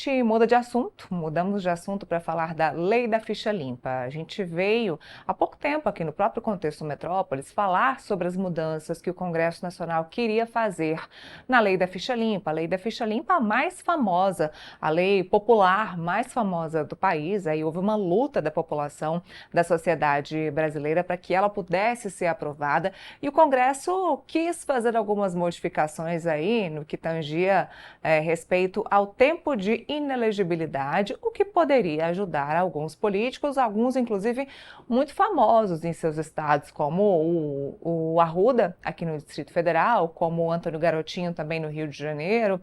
gente muda de assunto, mudamos de assunto para falar da Lei da Ficha Limpa. A gente veio há pouco tempo aqui no próprio Contexto Metrópolis falar sobre as mudanças que o Congresso Nacional queria fazer na Lei da Ficha Limpa. A Lei da Ficha Limpa, a mais famosa, a lei popular mais famosa do país. Aí houve uma luta da população, da sociedade brasileira para que ela pudesse ser aprovada e o Congresso quis fazer algumas modificações aí no que tangia respeito ao tempo de inelegibilidade, o que poderia ajudar alguns políticos, alguns inclusive muito famosos em seus estados, como o Arruda, aqui no Distrito Federal, como o Antônio Garotinho também no Rio de Janeiro.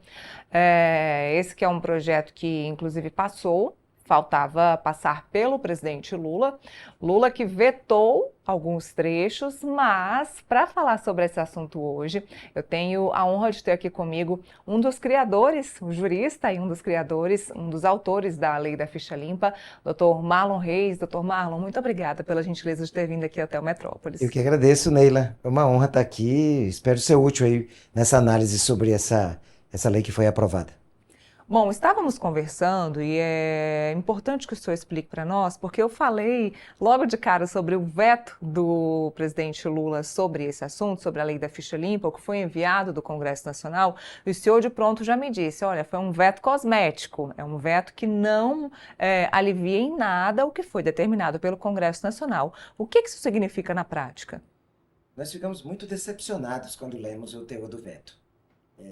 Esse que é um projeto que inclusive passou. Faltava passar pelo presidente Lula, Lula que vetou alguns trechos, mas para falar sobre esse assunto hoje, eu tenho a honra de ter aqui comigo um dos criadores, um jurista e um dos criadores, um dos autores da Lei da Ficha Limpa, Dr. Marlon Reis. Dr. Marlon, muito obrigada pela gentileza de ter vindo aqui até o Metrópolis. Eu que agradeço, Neila. É uma honra estar aqui. Espero ser útil aí nessa análise sobre essa lei que foi aprovada. Bom, estávamos conversando e é importante que o senhor explique para nós, porque eu falei logo de cara sobre o veto do presidente Lula sobre esse assunto, sobre a Lei da Ficha Limpa, o que foi enviado do Congresso Nacional, e o senhor de pronto já me disse, olha, foi um veto cosmético, é um veto que não alivia em nada o que foi determinado pelo Congresso Nacional. O que isso significa na prática? Nós ficamos muito decepcionados quando lemos o teor do veto.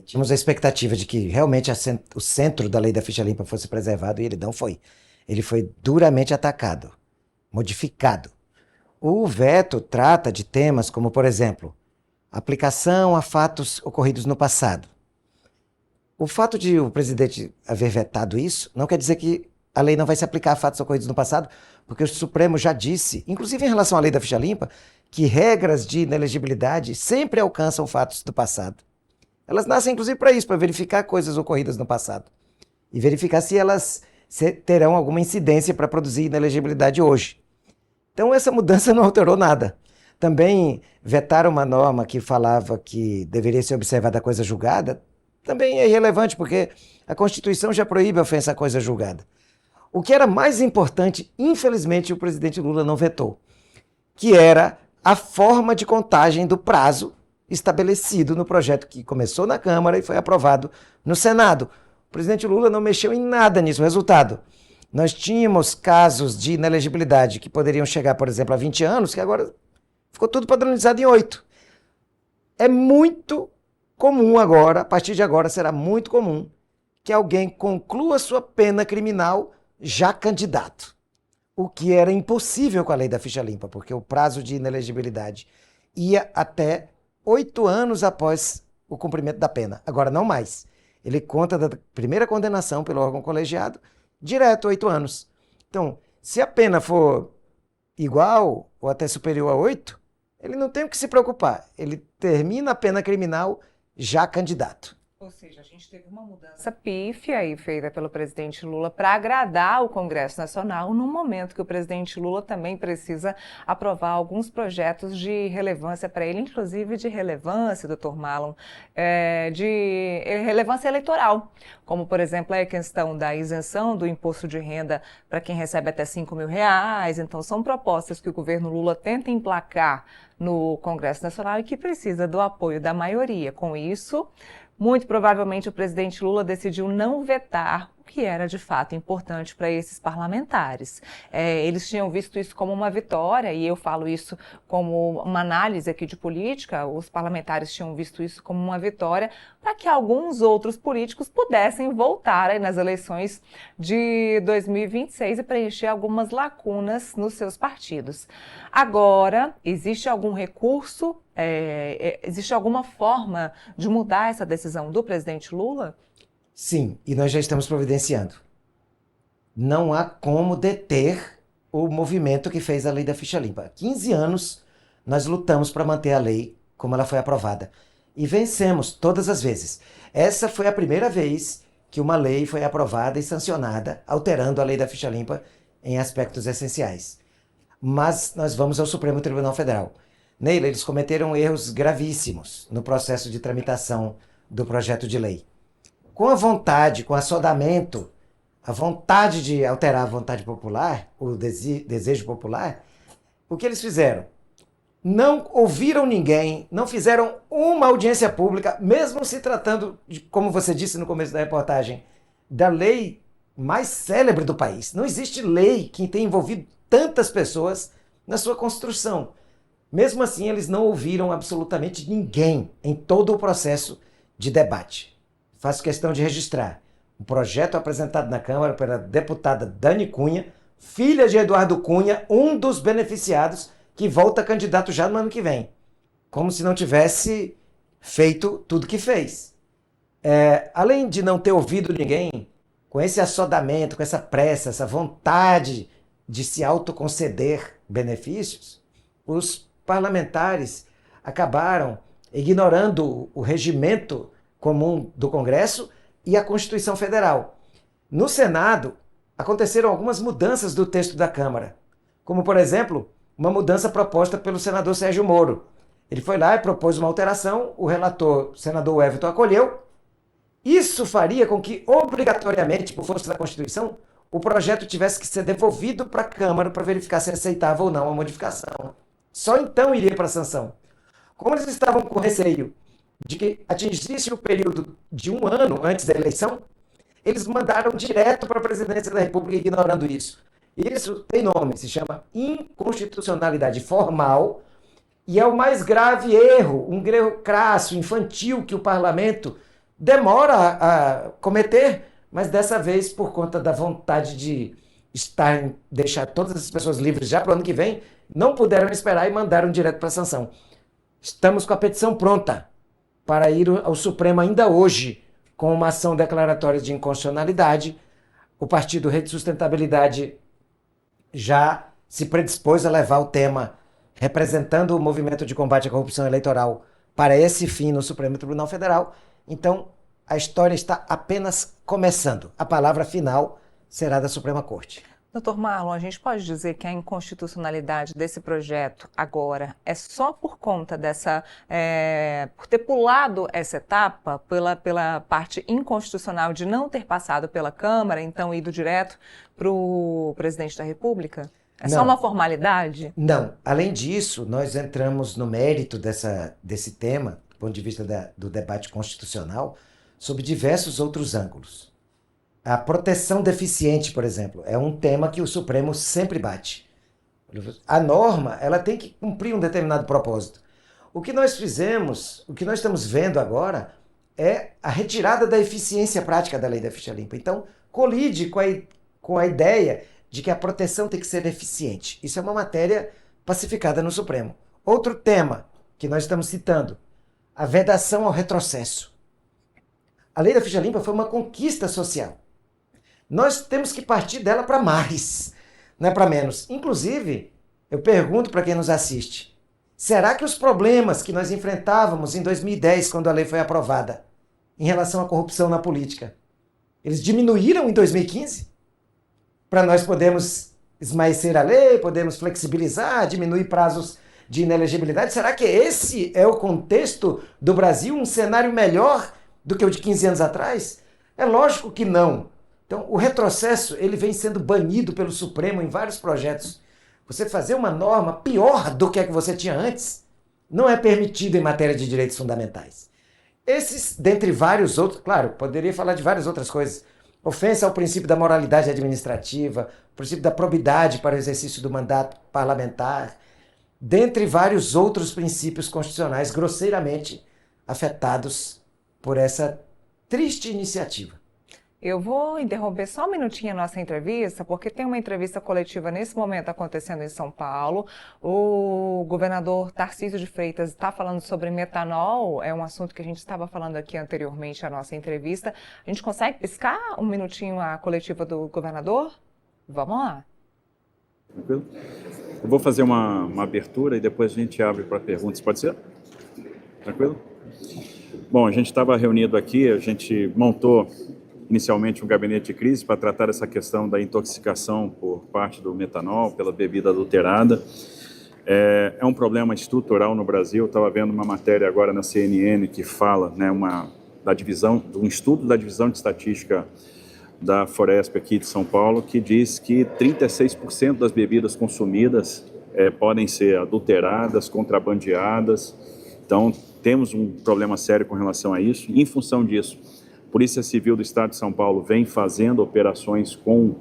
Tínhamos a expectativa de que realmente o centro da Lei da Ficha Limpa fosse preservado e ele não foi. Ele foi duramente atacado, modificado. O veto trata de temas como, por exemplo, aplicação a fatos ocorridos no passado. O fato de o presidente haver vetado isso não quer dizer que a lei não vai se aplicar a fatos ocorridos no passado, porque o Supremo já disse, inclusive em relação à Lei da Ficha Limpa, que regras de inelegibilidade sempre alcançam fatos do passado. Elas nascem, inclusive, para isso, para verificar coisas ocorridas no passado. E verificar se elas terão alguma incidência para produzir inelegibilidade hoje. Então, essa mudança não alterou nada. Também vetaram uma norma que falava que deveria ser observada a coisa julgada, também é irrelevante, porque a Constituição já proíbe a ofensa à coisa julgada. O que era mais importante, infelizmente, o presidente Lula não vetou, que era a forma de contagem do prazo estabelecido no projeto que começou na Câmara e foi aprovado no Senado. O presidente Lula não mexeu em nada nisso. O resultado, nós tínhamos casos de inelegibilidade que poderiam chegar, por exemplo, a 20 anos, que agora ficou tudo padronizado em 8. É muito comum agora, a partir de agora será muito comum, que alguém conclua sua pena criminal já candidato. O que era impossível com a Lei da Ficha Limpa, porque o prazo de inelegibilidade ia até 8 anos após o cumprimento da pena. Agora, não mais. Ele conta da primeira condenação pelo órgão colegiado, direto 8 anos. Então, se a pena for igual ou até superior a 8, ele não tem o que se preocupar. Ele termina a pena criminal já candidato. Ou seja, a gente teve uma mudança pífia aí feita pelo presidente Lula para agradar o Congresso Nacional no momento que o presidente Lula também precisa aprovar alguns projetos de relevância para ele, inclusive de relevância, doutor Marlon, de relevância eleitoral, como, por exemplo, a questão da isenção do imposto de renda para quem recebe até R$ 5.000. Então, são propostas que o governo Lula tenta emplacar no Congresso Nacional e que precisa do apoio da maioria. Com isso, muito provavelmente o presidente Lula decidiu não vetar o que era de fato importante para esses parlamentares. Eles tinham visto isso como uma vitória, e eu falo isso como uma análise aqui de política, os parlamentares tinham visto isso como uma vitória para que alguns outros políticos pudessem voltar aí nas eleições de 2026 e preencher algumas lacunas nos seus partidos. Agora, existe algum recurso? Existe alguma forma de mudar essa decisão do presidente Lula? Sim, e nós já estamos providenciando. Não há como deter o movimento que fez a Lei da Ficha Limpa. Há 15 anos nós lutamos para manter a lei como ela foi aprovada. E vencemos todas as vezes. Essa foi a primeira vez que uma lei foi aprovada e sancionada, alterando a Lei da Ficha Limpa em aspectos essenciais. Mas nós vamos ao Supremo Tribunal Federal. Neila, eles cometeram erros gravíssimos no processo de tramitação do projeto de lei. Com a vontade, com o assodamento a vontade de alterar a vontade popular, o desejo popular, o que eles fizeram? Não ouviram ninguém, não fizeram uma audiência pública, mesmo se tratando de, como você disse no começo da reportagem, da lei mais célebre do país. Não existe lei que tenha envolvido tantas pessoas na sua construção. Mesmo assim, eles não ouviram absolutamente ninguém em todo o processo de debate. Faço questão de registrar um projeto apresentado na Câmara pela deputada Dani Cunha, filha de Eduardo Cunha, um dos beneficiados, que volta candidato já no ano que vem. Como se não tivesse feito tudo que fez. Além de não ter ouvido ninguém, com esse assodamento, com essa pressa, essa vontade de se autoconceder benefícios, os parlamentares acabaram ignorando o regimento comum do Congresso e a Constituição Federal. No Senado, aconteceram algumas mudanças do texto da Câmara, como, por exemplo, uma mudança proposta pelo senador Sérgio Moro. Ele foi lá e propôs uma alteração, o relator, o senador Everton, acolheu. Isso faria com que, obrigatoriamente, por força da Constituição, o projeto tivesse que ser devolvido para a Câmara para verificar se aceitava ou não a modificação. Só então iria para a sanção. Como eles estavam com receio de que atingisse o período de 1 ano antes da eleição, eles mandaram direto para a presidência da República ignorando isso. Isso tem nome, se chama inconstitucionalidade formal, e é o mais grave erro, um erro crasso, infantil, que o parlamento demora a cometer, mas dessa vez, por conta da vontade de deixar todas as pessoas livres já para o ano que vem, não puderam esperar e mandaram direto para a sanção. Estamos com a petição pronta para ir ao Supremo ainda hoje, com uma ação declaratória de inconstitucionalidade. O Partido Rede Sustentabilidade já se predispôs a levar o tema, representando o movimento de combate à corrupção eleitoral, para esse fim no Supremo Tribunal Federal. Então, a história está apenas começando. A palavra final será da Suprema Corte. Doutor Marlon, a gente pode dizer que a inconstitucionalidade desse projeto agora é só por conta por ter pulado essa etapa, pela parte inconstitucional de não ter passado pela Câmara, então ido direto para o presidente da República? É só uma formalidade? Não. Além disso, nós entramos no mérito desse tema, do ponto de vista do debate constitucional, sob diversos outros ângulos. A proteção deficiente, por exemplo, é um tema que o Supremo sempre bate. A norma, ela tem que cumprir um determinado propósito. O que nós fizemos, o que nós estamos vendo agora, é a retirada da eficiência prática da lei da ficha limpa. Então, colide com a ideia de que a proteção tem que ser eficiente. Isso é uma matéria pacificada no Supremo. Outro tema que nós estamos citando, a vedação ao retrocesso. A lei da ficha limpa foi uma conquista social. Nós temos que partir dela para mais, não é para menos. Inclusive, eu pergunto para quem nos assiste, será que os problemas que nós enfrentávamos em 2010, quando a lei foi aprovada, em relação à corrupção na política, eles diminuíram em 2015? Para nós podermos esmaecer a lei, podemos flexibilizar, diminuir prazos de inelegibilidade? Será que esse é o contexto do Brasil, um cenário melhor do que o de 15 anos atrás? É lógico que não. Então, o retrocesso ele vem sendo banido pelo Supremo em vários projetos. Você fazer uma norma pior do que a que você tinha antes não é permitido em matéria de direitos fundamentais. Esses, dentre vários outros, claro, poderia falar de várias outras coisas. Ofensa ao princípio da moralidade administrativa, princípio da probidade para o exercício do mandato parlamentar, dentre vários outros princípios constitucionais grosseiramente afetados por essa triste iniciativa. Eu vou interromper só um minutinho a nossa entrevista, porque tem uma entrevista coletiva nesse momento acontecendo em São Paulo. O governador Tarcísio de Freitas está falando sobre metanol, é um assunto que a gente estava falando aqui anteriormente à nossa entrevista. A gente consegue piscar um minutinho a coletiva do governador? Vamos lá. Tranquilo? Eu vou fazer uma abertura e depois a gente abre para perguntas, pode ser? Tranquilo? Bom, a gente estava reunido aqui, a gente montou inicialmente um gabinete de crise para tratar essa questão da intoxicação por parte do metanol, pela bebida adulterada. É um problema estrutural no Brasil. Estava vendo uma matéria agora na CNN que fala, né, do estudo da Divisão de Estatística da Foresp aqui de São Paulo, que diz que 36% das bebidas consumidas podem ser adulteradas, contrabandeadas. Então, temos um problema sério com relação a isso. Em função disso, a Polícia Civil do Estado de São Paulo vem fazendo operações com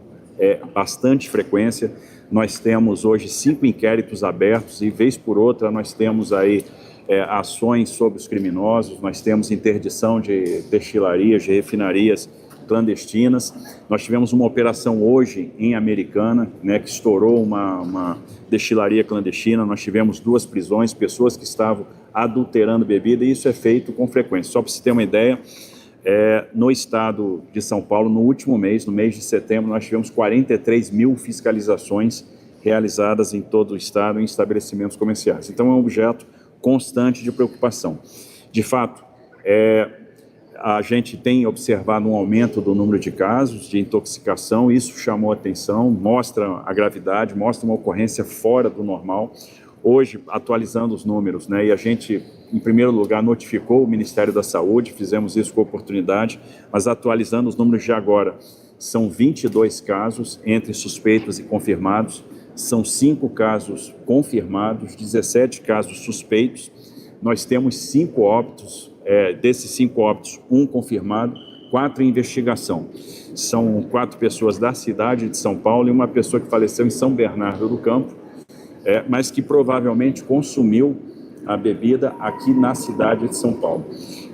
bastante frequência. Nós temos hoje 5 inquéritos abertos e, vez por outra, nós temos aí ações sobre os criminosos, nós temos interdição de destilarias, de refinarias clandestinas. Nós tivemos uma operação hoje em Americana, né, que estourou uma destilaria clandestina. Nós tivemos 2 prisões, pessoas que estavam adulterando bebida, e isso é feito com frequência. Só para você ter uma ideia, no estado de São Paulo, no último mês, no mês de setembro, nós tivemos 43 mil fiscalizações realizadas em todo o estado em estabelecimentos comerciais. Então, é um objeto constante de preocupação. De fato, a gente tem observado um aumento do número de casos de intoxicação, isso chamou a atenção, mostra a gravidade, mostra uma ocorrência fora do normal. Hoje, atualizando os números, né, e a gente, em primeiro lugar, notificou o Ministério da Saúde, fizemos isso com oportunidade, mas atualizando os números de agora, são 22 casos entre suspeitos e confirmados, são 5 casos confirmados, 17 casos suspeitos, nós temos 5 óbitos, desses 5 óbitos, 1 confirmado, 4 em investigação. São 4 pessoas da cidade de São Paulo e uma pessoa que faleceu em São Bernardo do Campo, mas que provavelmente consumiu a bebida aqui na cidade de São Paulo.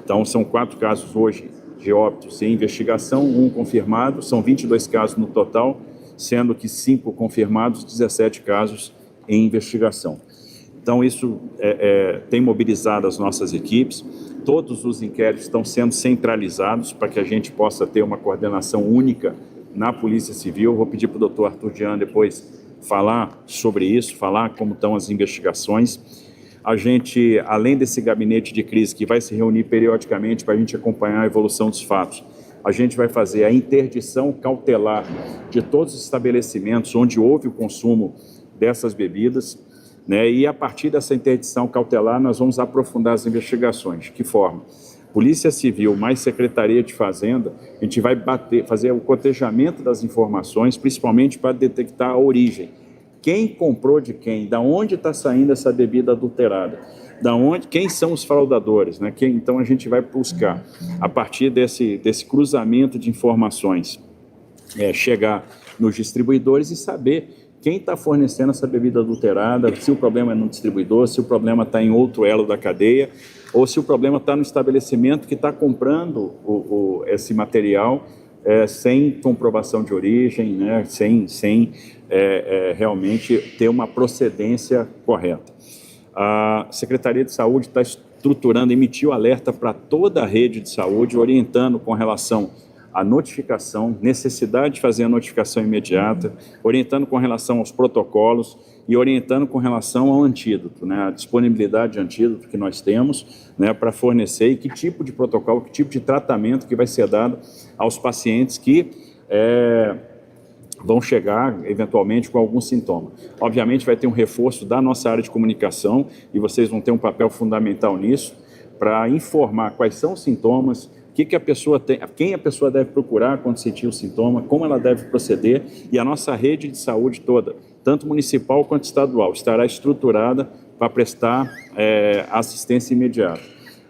Então, são 4 casos hoje de óbitos em investigação, 1 confirmado, são 22 casos no total, sendo que 5 confirmados, 17 casos em investigação. Então, isso tem mobilizado as nossas equipes. Todos os inquéritos estão sendo centralizados para que a gente possa ter uma coordenação única na Polícia Civil. Vou pedir para o doutor Arthur Jean depois falar sobre isso, falar como estão as investigações. A gente, além desse gabinete de crise que vai se reunir periodicamente para a gente acompanhar a evolução dos fatos, a gente vai fazer a interdição cautelar de todos os estabelecimentos onde houve o consumo dessas bebidas, né? E a partir dessa interdição cautelar nós vamos aprofundar as investigações. De que forma? Polícia Civil mais Secretaria de Fazenda, a gente vai fazer o cotejamento das informações, principalmente para detectar a origem. Quem comprou de quem? Da onde está saindo essa bebida adulterada? Quem são os fraudadores? Né? Então a gente vai buscar, a partir desse cruzamento de informações, chegar nos distribuidores e saber quem está fornecendo essa bebida adulterada, se o problema é no distribuidor, se o problema está em outro elo da cadeia, ou se o problema está no estabelecimento que está comprando esse material sem comprovação de origem, né, sem realmente ter uma procedência correta. A Secretaria de Saúde está estruturando, emitiu alerta para toda a rede de saúde, orientando com relação à notificação, necessidade de fazer a notificação imediata, orientando com relação aos protocolos e orientando com relação ao antídoto, né, a disponibilidade de antídoto que nós temos, né, para fornecer e que tipo de protocolo, que tipo de tratamento que vai ser dado aos pacientes que vão chegar, eventualmente, com algum sintoma. Obviamente, vai ter um reforço da nossa área de comunicação e vocês vão ter um papel fundamental nisso para informar quais são os sintomas, que a pessoa tem, quem a pessoa deve procurar quando sentir o sintoma, como ela deve proceder, e a nossa rede de saúde toda, tanto municipal quanto estadual, estará estruturada para prestar assistência imediata.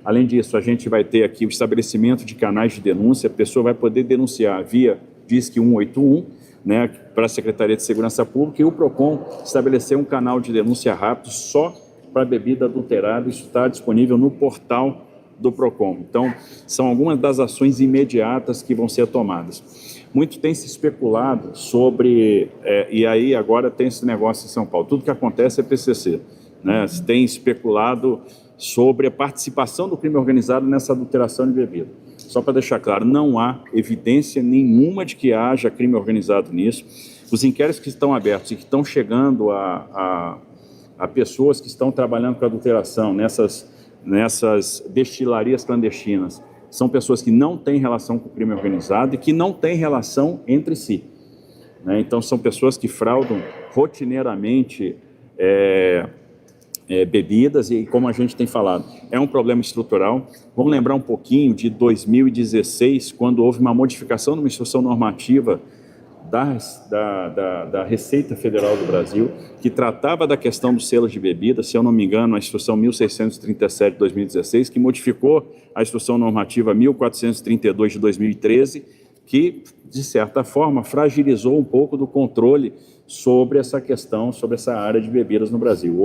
Além disso, a gente vai ter aqui o estabelecimento de canais de denúncia, a pessoa vai poder denunciar via Disque 181, né, para a Secretaria de Segurança Pública, e o PROCON estabeleceu um canal de denúncia rápido só para bebida adulterada. Isso está disponível no portal do PROCON. Então, são algumas das ações imediatas que vão ser tomadas. Muito tem se especulado sobre, e aí agora tem esse negócio em São Paulo, tudo que acontece é PCC, né? Se tem especulado sobre a participação do crime organizado nessa adulteração de bebida. Só para deixar claro, não há evidência nenhuma de que haja crime organizado nisso. Os inquéritos que estão abertos e que estão chegando a pessoas que estão trabalhando com adulteração nessas destilarias clandestinas, são pessoas que não têm relação com o crime organizado e que não têm relação entre si, né? Então, são pessoas que fraudam rotineiramente bebidas, e como a gente tem falado, é um problema estrutural. Vamos lembrar um pouquinho de 2016, quando houve uma modificação numa instrução normativa da Receita Federal do Brasil, que tratava da questão dos selos de bebida, se eu não me engano, a instrução 1637 de 2016, que modificou a instrução normativa 1432 de 2013, que, de certa forma, fragilizou um pouco do controle sobre essa questão, sobre essa área de bebidas no Brasil.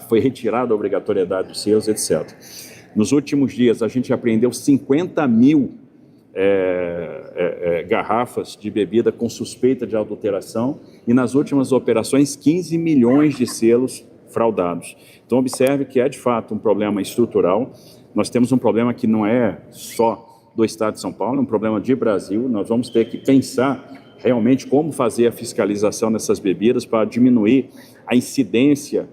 Foi retirada a obrigatoriedade dos selos, etc. Nos últimos dias, a gente apreendeu 50 mil garrafas de bebida com suspeita de adulteração e, nas últimas operações, 15 milhões de selos fraudados. Então, observe que é, de fato, um problema estrutural. Nós temos um problema que não é só do Estado de São Paulo, é um problema de Brasil. Nós vamos ter que pensar realmente como fazer a fiscalização dessas bebidas para diminuir a incidência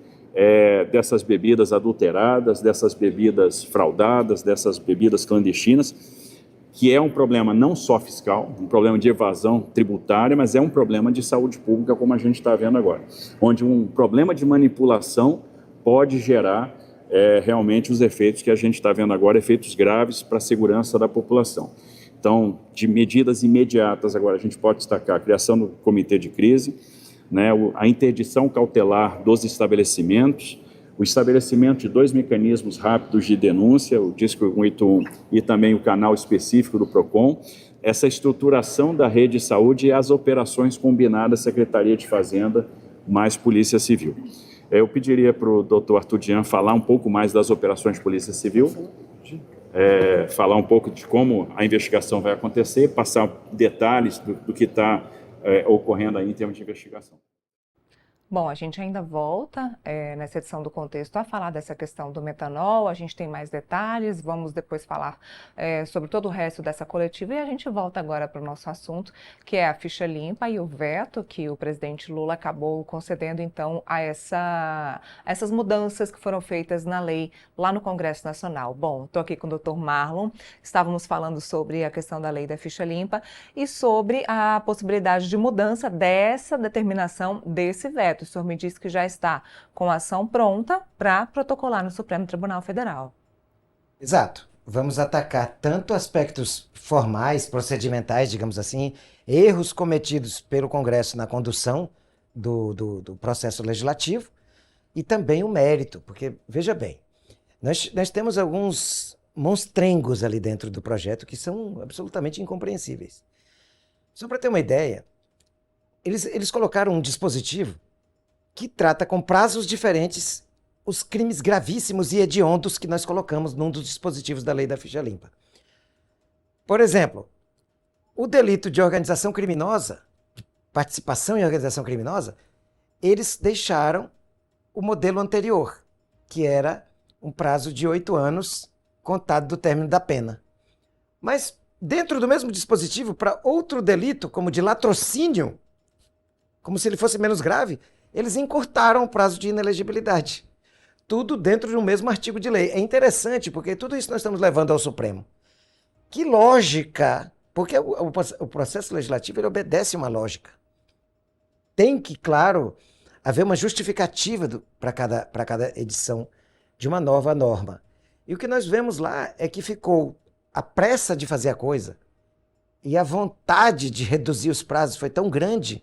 dessas bebidas adulteradas, dessas bebidas fraudadas, dessas bebidas clandestinas, que é um problema não só fiscal, um problema de evasão tributária, mas é um problema de saúde pública, como a gente está vendo agora, onde um problema de manipulação pode gerar realmente os efeitos que a gente está vendo agora, efeitos graves para a segurança da população. Então, de medidas imediatas, agora a gente pode destacar a criação do comitê de crise, né, a interdição cautelar dos estabelecimentos, o estabelecimento de 2 mecanismos rápidos de denúncia, o Disco 181 e também o canal específico do PROCON, essa estruturação da rede de saúde e as operações combinadas Secretaria de Fazenda mais Polícia Civil. Eu pediria para o doutor Arthur Dian falar um pouco mais das operações de Polícia Civil, falar um pouco de como a investigação vai acontecer, passar detalhes do que está ocorrendo aí em termos de investigação. Bom, a gente ainda volta nessa edição do Contexto a falar dessa questão do metanol, a gente tem mais detalhes, vamos depois falar sobre todo o resto dessa coletiva e a gente volta agora para o nosso assunto, que é a ficha limpa e o veto que o presidente Lula acabou concedendo então a essas mudanças que foram feitas na lei lá no Congresso Nacional. Bom, estou aqui com o Dr. Marlon, estávamos falando sobre a questão da lei da ficha limpa e sobre a possibilidade de mudança dessa determinação desse veto. O senhor me disse que já está com a ação pronta para protocolar no Supremo Tribunal Federal. Exato. Vamos atacar tanto aspectos formais, procedimentais, digamos assim, erros cometidos pelo Congresso na condução do processo legislativo e também o mérito, porque, veja bem, nós temos alguns monstrengos ali dentro do projeto que são absolutamente incompreensíveis. Só para ter uma ideia, eles colocaram um dispositivo que trata com prazos diferentes os crimes gravíssimos e hediondos que nós colocamos num dos dispositivos da lei da ficha limpa. Por exemplo, o delito de organização criminosa, de participação em organização criminosa, eles deixaram o modelo anterior, que era um prazo de 8 anos contado do término da pena. Mas dentro do mesmo dispositivo, para outro delito, como de latrocínio, como se ele fosse menos grave, eles encurtaram o prazo de inelegibilidade. Tudo dentro de um mesmo artigo de lei. É interessante, porque tudo isso nós estamos levando ao Supremo. Que lógica! Porque o processo legislativo ele obedece uma lógica. Tem que, claro, haver uma justificativa para cada edição de uma nova norma. E o que nós vemos lá é que ficou a pressa de fazer a coisa e a vontade de reduzir os prazos foi tão grande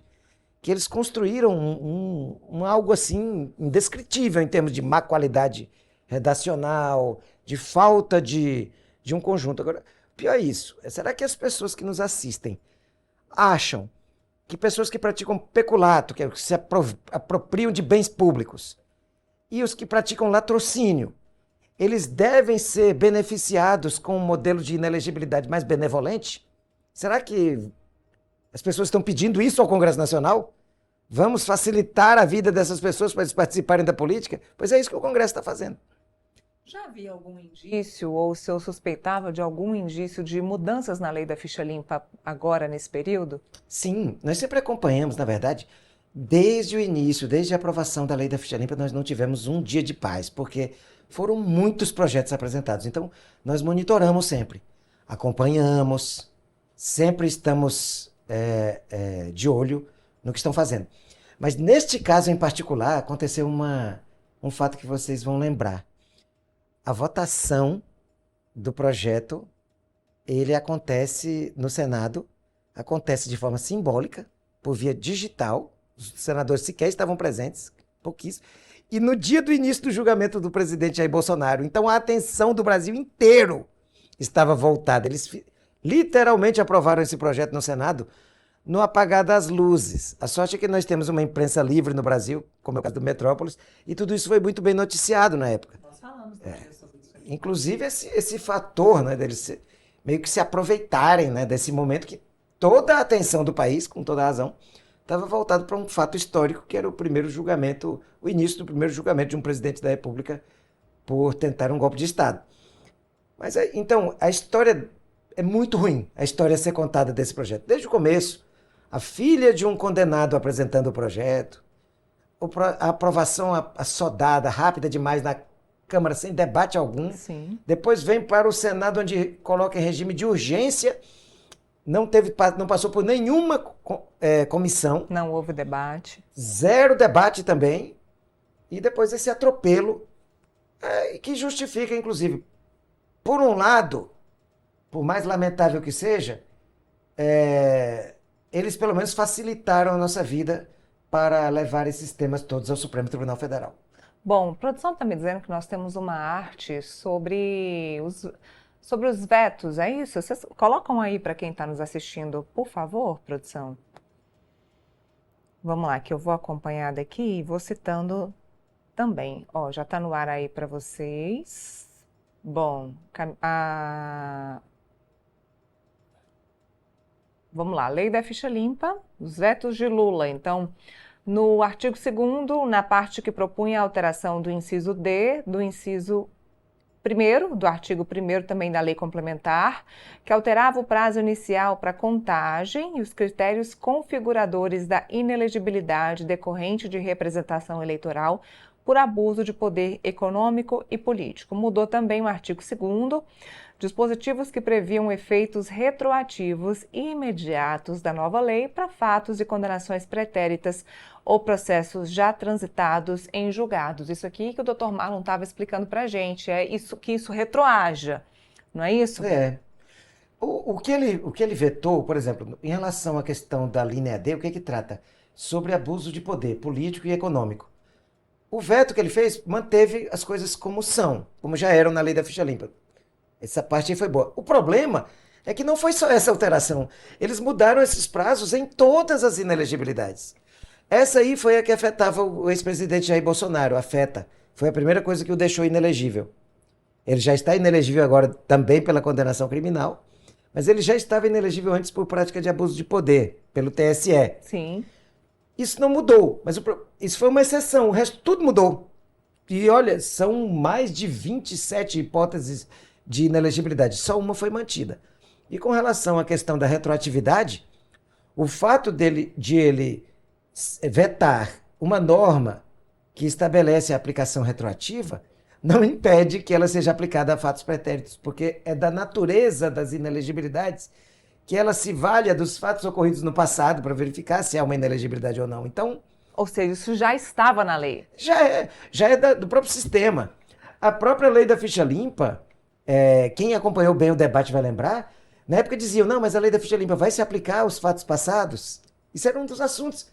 que eles construíram algo assim indescritível em termos de má qualidade redacional, de falta de um conjunto. Agora, pior é isso. Será que as pessoas que nos assistem acham que pessoas que praticam peculato, que se apropriam de bens públicos, e os que praticam latrocínio, eles devem ser beneficiados com um modelo de inelegibilidade mais benevolente? Será que as pessoas estão pedindo isso ao Congresso Nacional? Vamos facilitar a vida dessas pessoas para eles participarem da política? Pois é isso que o Congresso está fazendo. Já havia algum indício, ou o senhor suspeitava de algum indício de mudanças na lei da ficha limpa agora, nesse período? Sim, nós sempre acompanhamos, na verdade, desde o início, desde a aprovação da lei da ficha limpa, nós não tivemos um dia de paz, porque foram muitos projetos apresentados. Então, nós monitoramos sempre, acompanhamos, sempre estamos de olho no que estão fazendo. Mas neste caso em particular, aconteceu uma um fato que vocês vão lembrar. A votação do projeto, ele acontece no Senado, acontece de forma simbólica, por via digital, os senadores sequer estavam presentes, pouquíssimo, e no dia do início do julgamento do presidente Jair Bolsonaro. Então a atenção do Brasil inteiro estava voltada. Eles literalmente aprovaram esse projeto no Senado no apagar das luzes. A sorte é que nós temos uma imprensa livre no Brasil, como é o caso do Metrópolis, e tudo isso foi muito bem noticiado na época. Nós falamos sobre isso. Inclusive esse fator, né, deles meio que se aproveitarem, né, desse momento que toda a atenção do país, com toda a razão, estava voltado para um fato histórico, que era o primeiro julgamento, o início do primeiro julgamento de um presidente da República por tentar um golpe de Estado. Mas então, a história é muito ruim, a história a ser contada desse projeto. Desde o começo, a filha de um condenado apresentando o projeto, a aprovação assodada, rápida demais na Câmara, sem debate algum. Sim. Depois vem para o Senado, onde coloca em regime de urgência, não passou por nenhuma comissão. Não houve debate. Zero debate também. E depois esse atropelo, que justifica, inclusive, por um lado, por mais lamentável que seja, eles pelo menos facilitaram a nossa vida para levar esses temas todos ao Supremo Tribunal Federal. Bom, a produção está me dizendo que nós temos uma arte sobre os vetos, é isso? Vocês colocam aí para quem está nos assistindo, por favor, produção? Vamos lá, que eu vou acompanhar daqui e vou citando também. Ó, já está no ar aí para vocês. Bom, vamos lá, Lei da Ficha Limpa, os vetos de Lula. Então, no artigo 2º, na parte que propunha a alteração do inciso D, do inciso 1º, do artigo 1º também da lei complementar, que alterava o prazo inicial para contagem e os critérios configuradores da inelegibilidade decorrente de representação eleitoral por abuso de poder econômico e político. Mudou também o artigo 2º, dispositivos que previam efeitos retroativos e imediatos da nova lei para fatos e condenações pretéritas ou processos já transitados em julgados. Isso aqui que o Dr. Marlon estava explicando para a gente, que isso retroaja, não é isso? O que ele vetou, por exemplo, em relação à questão da linha D, o que trata? Sobre abuso de poder político e econômico. O veto que ele fez manteve as coisas como são, como já eram na Lei da Ficha Limpa. Essa parte aí foi boa. O problema é que não foi só essa alteração. Eles mudaram esses prazos em todas as inelegibilidades. Essa aí foi a que afetava o ex-presidente Jair Bolsonaro, afeta. Foi a primeira coisa que o deixou inelegível. Ele já está inelegível agora também pela condenação criminal, mas ele já estava inelegível antes por prática de abuso de poder, pelo TSE. Sim. Isso não mudou, mas isso foi uma exceção, o resto tudo mudou. E olha, são mais de 27 hipóteses de inelegibilidade, só uma foi mantida. E com relação à questão da retroatividade, o fato de ele vetar uma norma que estabelece a aplicação retroativa não impede que ela seja aplicada a fatos pretéritos, porque é da natureza das inelegibilidades que ela se valha dos fatos ocorridos no passado para verificar se há uma inelegibilidade ou não. Então, ou seja, isso já estava na lei. Já é do próprio sistema. A própria Lei da Ficha Limpa, quem acompanhou bem o debate vai lembrar, na época diziam, não, mas a Lei da Ficha Limpa vai se aplicar aos fatos passados? Isso era um dos assuntos.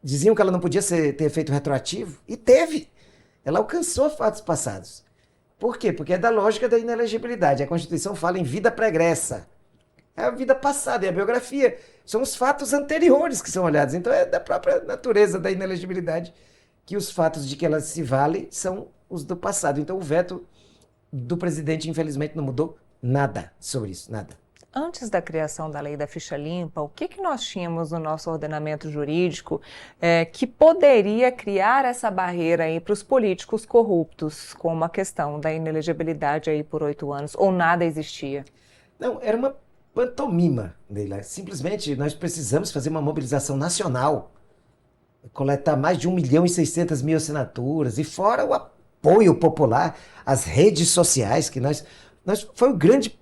Diziam que ela não podia ter efeito retroativo, e teve. Ela alcançou fatos passados. Por quê? Porque é da lógica da inelegibilidade. A Constituição fala em vida pregressa. É a vida passada, é a biografia. São os fatos anteriores que são olhados. Então é da própria natureza da inelegibilidade que os fatos de que ela se vale são os do passado. Então o veto do presidente, infelizmente, não mudou nada sobre isso, nada. Antes da criação da Lei da Ficha Limpa, o que nós tínhamos no nosso ordenamento jurídico que poderia criar essa barreira aí para os políticos corruptos, como a questão da inelegibilidade aí por 8 anos, ou nada existia? Não, era uma pantomima, Neila. Simplesmente nós precisamos fazer uma mobilização nacional, coletar mais de 1.600.000 assinaturas, e fora o apoio popular, as redes sociais, que foi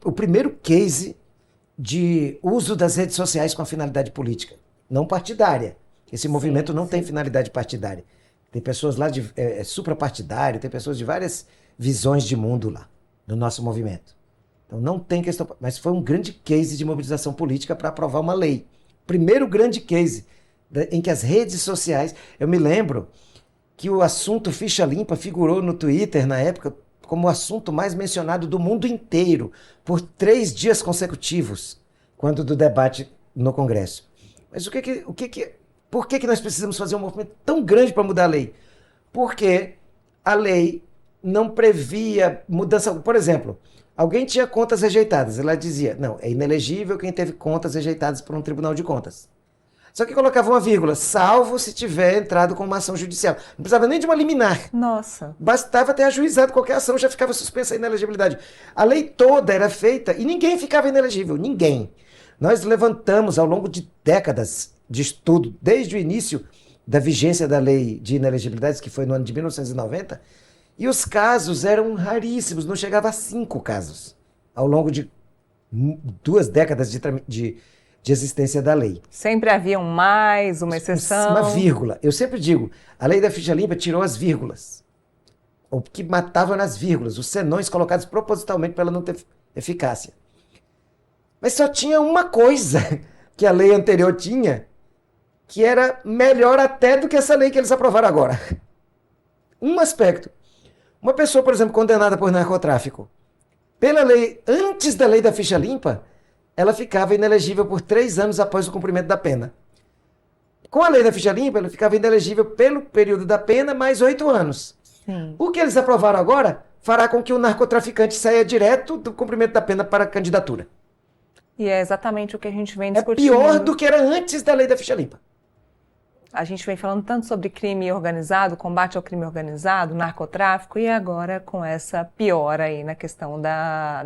o primeiro case de uso das redes sociais com a finalidade política, não partidária. Esse movimento não tem finalidade partidária. Tem pessoas lá de suprapartidário, tem pessoas de várias visões de mundo lá, no nosso movimento. Então não tem questão, mas foi um grande case de mobilização política para aprovar uma lei. Primeiro grande case em que as redes sociais, eu me lembro que o assunto ficha limpa figurou no Twitter na época como o assunto mais mencionado do mundo inteiro por 3 dias consecutivos, quando do debate no Congresso. Mas por que nós precisamos fazer um movimento tão grande para mudar a lei? Porque a lei não previa mudança. Por exemplo, alguém tinha contas rejeitadas. Ela dizia, não, é inelegível quem teve contas rejeitadas por um tribunal de contas. Só que colocava uma vírgula, salvo se tiver entrado com uma ação judicial. Não precisava nem de uma liminar. Nossa. Bastava ter ajuizado qualquer ação, já ficava suspensa a inelegibilidade. A lei toda era feita e ninguém ficava inelegível, ninguém. Nós levantamos ao longo de décadas de estudo, desde o início da vigência da lei de inelegibilidades, que foi no ano de 1990, e os casos eram raríssimos, não chegava a 5 casos, ao longo de 2 décadas de existência da lei. Sempre havia uma exceção. Uma vírgula. Eu sempre digo, a lei da ficha limpa tirou as vírgulas. O que matava nas vírgulas, os senões colocados propositalmente para ela não ter eficácia. Mas só tinha uma coisa que a lei anterior tinha, que era melhor até do que essa lei que eles aprovaram agora. Um aspecto. Uma pessoa, por exemplo, condenada por narcotráfico, pela lei, antes da lei da ficha limpa, ela ficava inelegível por 3 anos após o cumprimento da pena. Com a lei da ficha limpa, ela ficava inelegível pelo período da pena mais 8 anos. Sim. O que eles aprovaram agora fará com que o narcotraficante saia direto do cumprimento da pena para a candidatura. E é exatamente o que a gente vem É discutindo. pior do que era antes da lei da ficha limpa. A gente vem falando tanto sobre crime organizado, combate ao crime organizado, narcotráfico, e agora com essa piora aí na questão da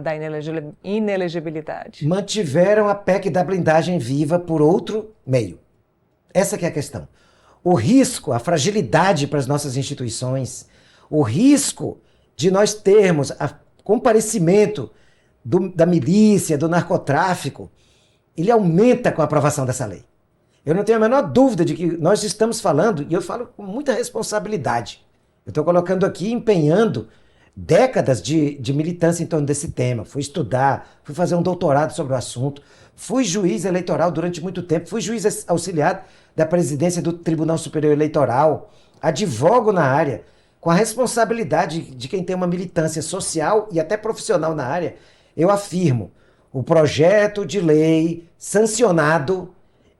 inelegibilidade. Mantiveram a PEC da blindagem viva por outro meio. Essa que é a questão. O risco, a fragilidade para as nossas instituições, o risco de nós termos comparecimento da milícia, do narcotráfico, ele aumenta com a aprovação dessa lei. Eu não tenho a menor dúvida de que nós estamos falando, e eu falo com muita responsabilidade. Eu estou colocando aqui, empenhando décadas de militância em torno desse tema. Fui estudar, fui fazer um doutorado sobre o assunto, fui juiz eleitoral durante muito tempo, fui juiz auxiliar da presidência do Tribunal Superior Eleitoral, advogo na área, com a responsabilidade de quem tem uma militância social e até profissional na área. Eu afirmo, o projeto de lei sancionado,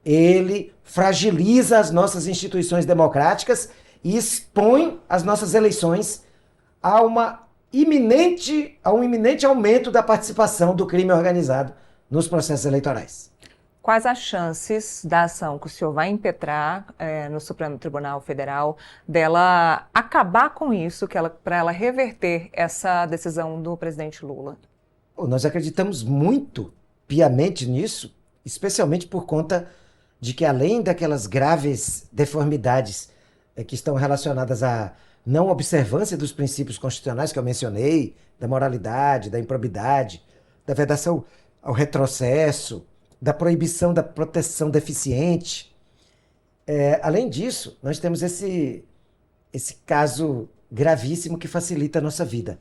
ele fragiliza as nossas instituições democráticas e expõe as nossas eleições a um iminente aumento da participação do crime organizado nos processos eleitorais. Quais as chances da ação que o senhor vai impetrar no Supremo Tribunal Federal dela acabar com isso, para ela reverter essa decisão do presidente Lula? Nós acreditamos muito piamente nisso, especialmente por conta de que, além daquelas graves deformidades que estão relacionadas à não observância dos princípios constitucionais que eu mencionei, da moralidade, da improbidade, da vedação ao retrocesso, da proibição da proteção deficiente. Além disso, nós temos esse caso gravíssimo que facilita a nossa vida.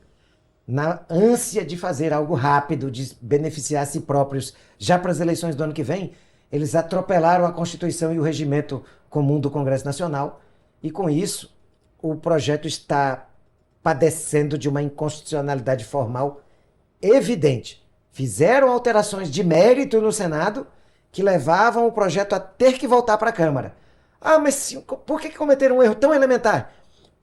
Na ânsia de fazer algo rápido, de beneficiar a si próprios já para as eleições do ano que vem, eles atropelaram a Constituição e o regimento comum do Congresso Nacional, e com isso o projeto está padecendo de uma inconstitucionalidade formal evidente. Fizeram alterações de mérito no Senado que levavam o projeto a ter que voltar para a Câmara. Mas por que cometeram um erro tão elementar?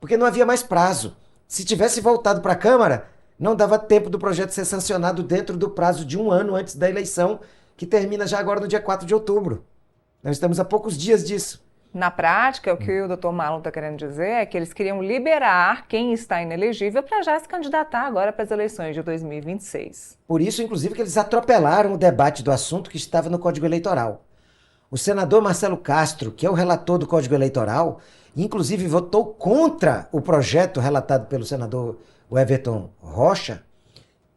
Porque não havia mais prazo. Se tivesse voltado para a Câmara, não dava tempo do projeto ser sancionado dentro do prazo de 1 ano antes da eleição, que termina já agora no dia 4 de outubro. Nós estamos a poucos dias disso. Na prática, o que o Dr. Marlon está querendo dizer é que eles queriam liberar quem está inelegível para já se candidatar agora para as eleições de 2026. Por isso, inclusive, que eles atropelaram o debate do assunto que estava no Código Eleitoral. O senador Marcelo Castro, que é o relator do Código Eleitoral, inclusive votou contra o projeto relatado pelo senador Everton Rocha,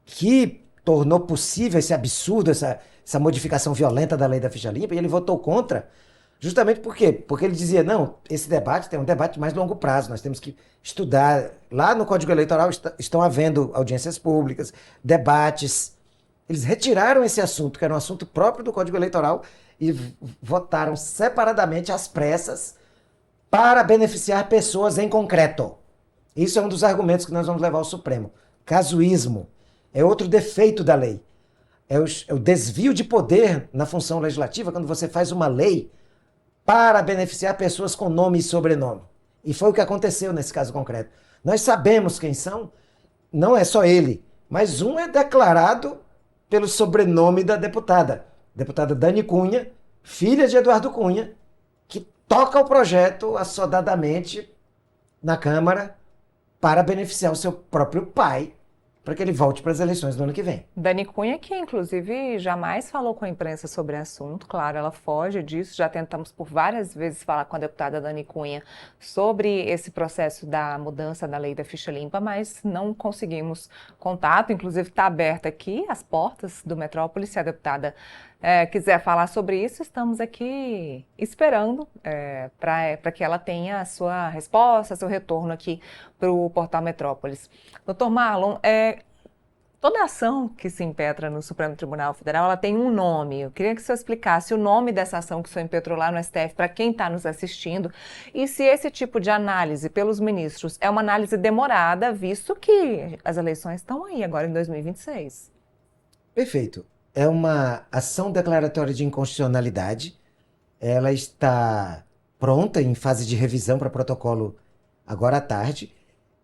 que tornou possível esse absurdo, essa modificação violenta da lei da ficha limpa, e ele votou contra Justamente por quê? Porque ele dizia, não, esse debate tem um debate de mais longo prazo, nós temos que estudar. Lá no Código Eleitoral estão havendo audiências públicas, debates. Eles retiraram esse assunto, que era um assunto próprio do Código Eleitoral, e votaram separadamente às pressas para beneficiar pessoas em concreto. Isso é um dos argumentos que nós vamos levar ao Supremo. Casuísmo é outro defeito da lei. É o desvio de poder na função legislativa, quando você faz uma lei para beneficiar pessoas com nome e sobrenome. E foi o que aconteceu nesse caso concreto. Nós sabemos quem são, não é só ele, mas um é declarado pelo sobrenome da deputada Dani Cunha, filha de Eduardo Cunha, que toca o projeto assodadamente na Câmara para beneficiar o seu próprio pai, para que ele volte para as eleições do ano que vem. Dani Cunha, que inclusive jamais falou com a imprensa sobre o assunto, claro, ela foge disso, já tentamos por várias vezes falar com a deputada Dani Cunha sobre esse processo da mudança da lei da ficha limpa, mas não conseguimos contato, inclusive está aberta aqui as portas do Metrópolis, se a deputada quiser falar sobre isso, estamos aqui esperando para que ela tenha a sua resposta, seu retorno aqui para o Portal Metrópolis. Doutor Marlon, toda ação que se impetra no Supremo Tribunal Federal, ela tem um nome. Eu queria que o senhor explicasse o nome dessa ação que o senhor impetrou lá no STF para quem está nos assistindo e se esse tipo de análise pelos ministros é uma análise demorada, visto que as eleições estão aí agora em 2026. Perfeito. É uma ação declaratória de inconstitucionalidade. Ela está pronta em fase de revisão para protocolo agora à tarde.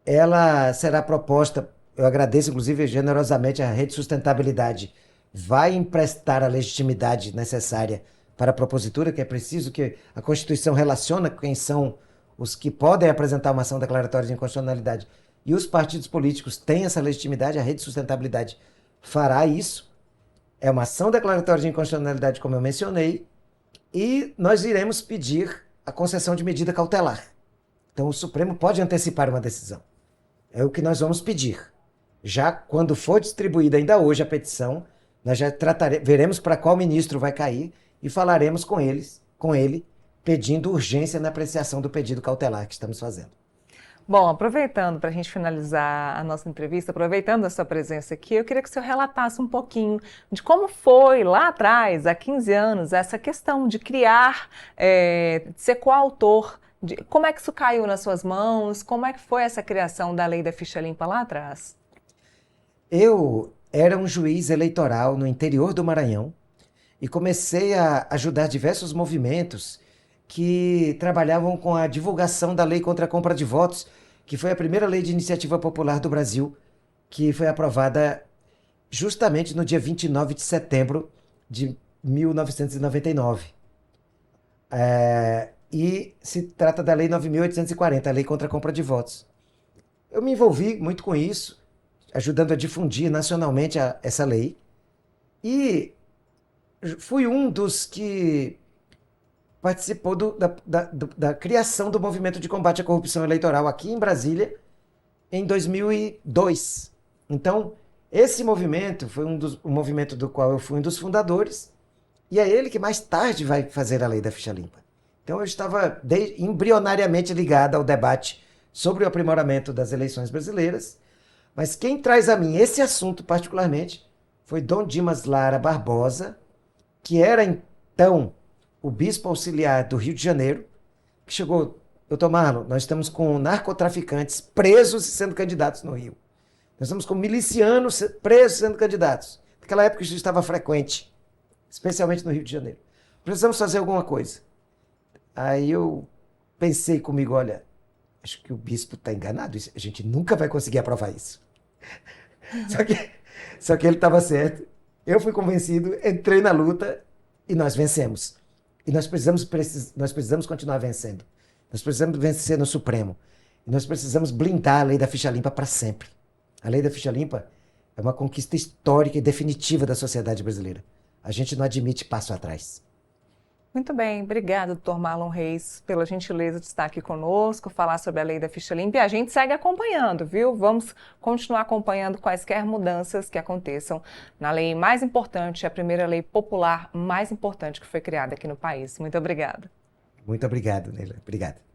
Ela será proposta, eu agradeço inclusive generosamente a Rede Sustentabilidade, vai emprestar a legitimidade necessária para a propositura, que é preciso que a Constituição relaciona quem são os que podem apresentar uma ação declaratória de inconstitucionalidade. E os partidos políticos têm essa legitimidade, a Rede Sustentabilidade fará isso. É uma ação declaratória de inconstitucionalidade, como eu mencionei, e nós iremos pedir a concessão de medida cautelar. Então o Supremo pode antecipar uma decisão. É o que nós vamos pedir. Já quando for distribuída ainda hoje a petição, nós já veremos para qual ministro vai cair e falaremos com ele, pedindo urgência na apreciação do pedido cautelar que estamos fazendo. Bom, aproveitando para a gente finalizar a nossa entrevista, aproveitando a sua presença aqui, eu queria que o senhor relatasse um pouquinho de como foi lá atrás, há 15 anos, essa questão de criar, de ser coautor. Como é que isso caiu nas suas mãos? Como é que foi essa criação da lei da ficha limpa lá atrás? Eu era um juiz eleitoral no interior do Maranhão e comecei a ajudar diversos movimentos que trabalhavam com a divulgação da lei contra a compra de votos, que foi a primeira lei de iniciativa popular do Brasil, que foi aprovada justamente no dia 29 de setembro de 1999. E se trata da Lei 9.840, a Lei contra a Compra de Votos. Eu me envolvi muito com isso, ajudando a difundir nacionalmente essa lei, e fui um dos que participou da criação do movimento de combate à corrupção eleitoral aqui em Brasília em 2002. Então, esse movimento foi um movimento do qual eu fui um dos fundadores, e é ele que mais tarde vai fazer a lei da ficha limpa. Então eu estava embrionariamente ligado ao debate sobre o aprimoramento das eleições brasileiras, mas quem traz a mim esse assunto particularmente foi Dom Dimas Lara Barbosa, que era então o bispo auxiliar do Rio de Janeiro, que chegou, doutor Marlon, nós estamos com narcotraficantes presos e sendo candidatos no Rio. Nós estamos com milicianos presos e sendo candidatos. Naquela época isso estava frequente, especialmente no Rio de Janeiro. Precisamos fazer alguma coisa. Aí eu pensei comigo, olha, acho que o bispo está enganado, a gente nunca vai conseguir aprovar isso. Só que ele estava certo, eu fui convencido, entrei na luta e nós vencemos. E nós precisamos continuar vencendo. Nós precisamos vencer no Supremo. E nós precisamos blindar a lei da ficha limpa para sempre. A lei da ficha limpa é uma conquista histórica e definitiva da sociedade brasileira. A gente não admite passo atrás. Muito bem, obrigada, doutor Marlon Reis, pela gentileza de estar aqui conosco, falar sobre a lei da ficha limpa. E a gente segue acompanhando, viu? Vamos continuar acompanhando quaisquer mudanças que aconteçam na lei mais importante, a primeira lei popular mais importante que foi criada aqui no país. Muito obrigada. Muito obrigado, Neila. Obrigado.